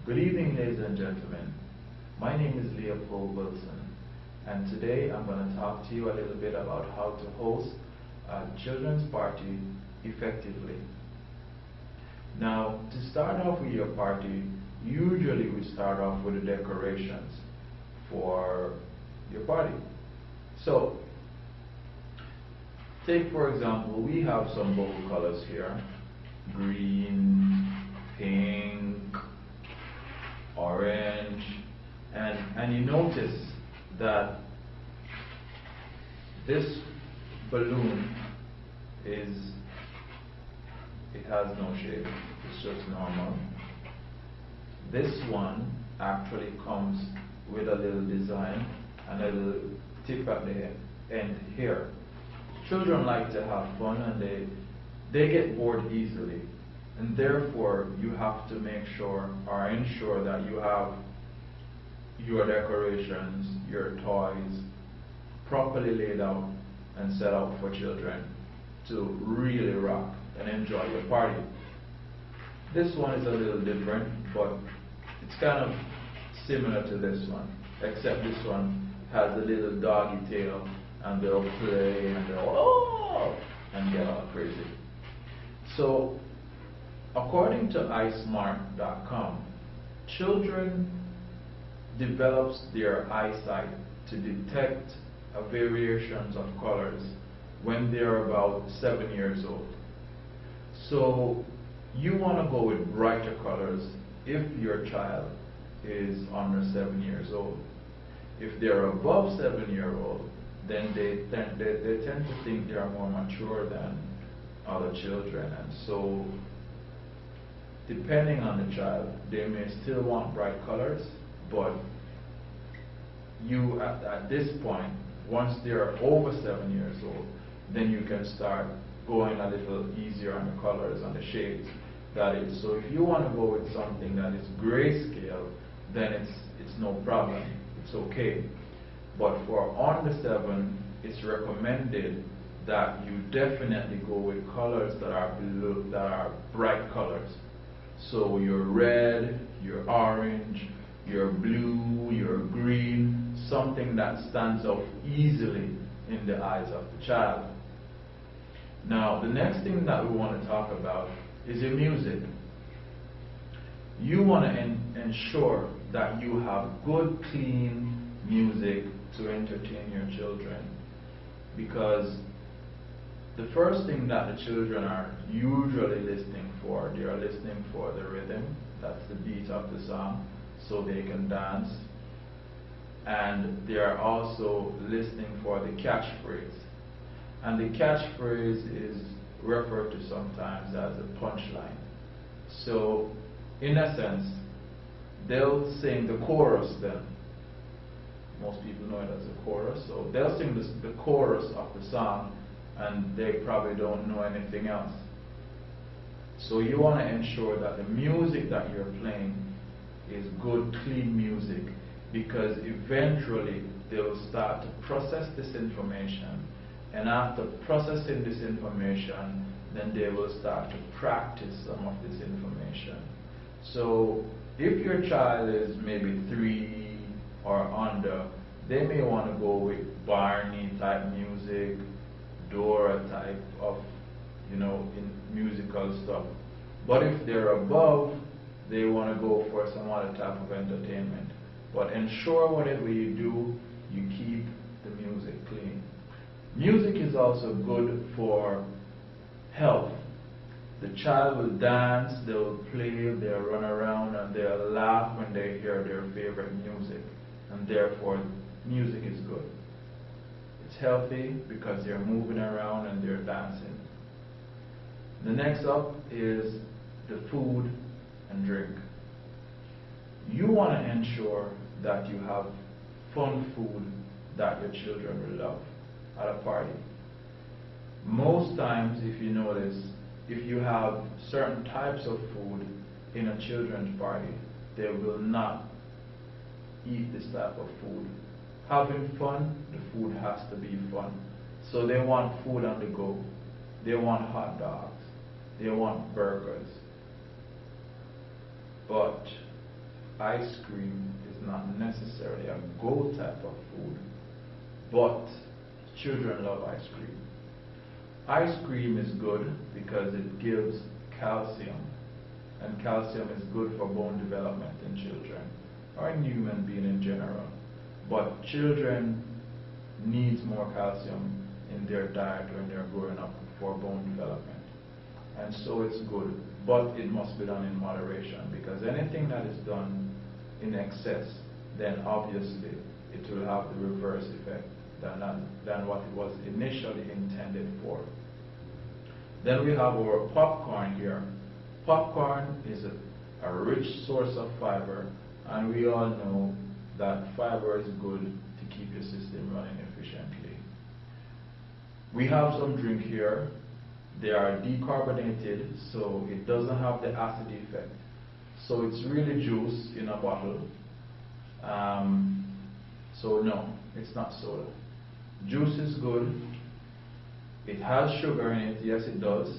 Good evening, ladies and gentlemen. My name is Leopold Wilson, and today I'm going to talk to you a little bit about how to host a children's party effectively. Now, to start off with your party, usually we start off with the decorations for your party. So, take for example, we have some bold colors here: green, pink, orange, and you notice that this balloon it has no shape, it's just normal. This one actually comes with a little design and a little tip at the end here. Children like to have fun, and they get bored easily, and therefore you have to make sure or ensure that you have your decorations, your toys properly laid out and set out for children to really rock and enjoy your party. This one is a little different, but it's kind of similar to this one, except this one has a little doggy tail, and they'll play and they'll oh and get all crazy. So, according to eyesmart.com, children develops their eyesight to detect variations of colors when they're about 7 years old. So you want to go with brighter colors if your child is under 7 years old. If they're above 7 years old, then they tend to think they are more mature than other children, and so depending on the child, they may still want bright colors, but you at this point, once they are over 7 years old, then you can start going a little easier on the colors and the shades. That is, so if you want to go with something that is grayscale, then it's no problem, it's okay. But for under 7, it's recommended that you definitely go with colors that are bright colors. So your red, your orange, your blue, your green, something that stands out easily in the eyes of the child. Now, the next thing that we want to talk about is your music. You want to ensure that you have good, clean music to entertain your children, because the first thing that the children are usually listening for, they are listening for the rhythm, that's the beat of the song, so they can dance, and they are also listening for the catchphrase. And the catchphrase is referred to sometimes as a punchline. So, in a sense, they'll sing the chorus then. Most people know it as a chorus, so they'll sing the chorus of the song, and they probably don't know anything else. So you want to ensure that the music that you're playing is good, clean music, because eventually they will start to process this information, and after processing this information, then they will start to practice some of this information. So if your child is maybe 3 or under, they may want to go with Barney type music, Dora type of, in musical stuff. But if they're above, they want to go for some other type of entertainment. But ensure whatever you do, you keep the music clean. Music is also good for health. The child will dance, they'll play, they'll run around, and they'll laugh when they hear their favorite music. And therefore, music is good. It's healthy because they're moving around and they're dancing. The next up is the food and drink. You want to ensure that you have fun food that your children will love at a party. Most times, if you notice, if you have certain types of food in a children's party, they will not eat this type of food. Having fun, the food has to be fun. So they want food on the go. They want hot dogs. They want burgers. But ice cream is not necessarily a go type of food, but children love ice cream. Ice cream is good because it gives calcium, and calcium is good for bone development in children, or in human being in general. But children need more calcium in their diet when they're growing up for bone development. And so it's good, but it must be done in moderation, because anything that is done in excess, then obviously it will have the reverse effect than what it was initially intended for. Then we have our popcorn here. Popcorn is a rich source of fiber, and we all know that fiber is good to keep your system running efficiently. We have some drink here. They are decarbonated, so it doesn't have the acid effect. So it's really juice in a bottle. So no, it's not soda. Juice is good. It has sugar in it, yes it does.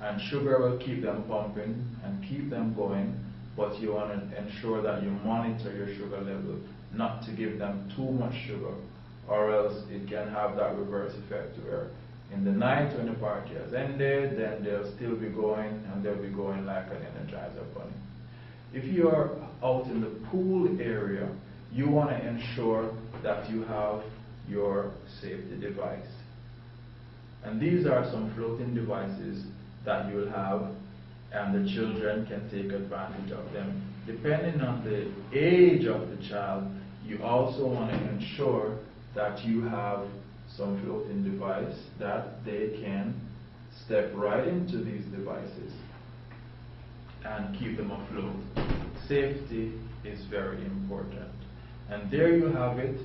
And sugar will keep them pumping and keep them going, but you want to ensure that you monitor your sugar level, not to give them too much sugar, or else it can have that reverse effect where in the night when the party has ended, then they'll still be going, and they'll be going like an Energizer bunny. If you are out in the pool area, you want to ensure that you have your safety device. And these are some floating devices that you'll have, and the children can take advantage of them. Depending on the age of the child, you also want to ensure that you have some floating device that they can step right into these devices and keep them afloat. Safety is very important. And there you have it,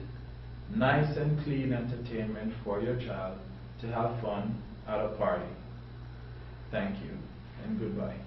nice and clean entertainment for your child to have fun at a party. Thank you and goodbye.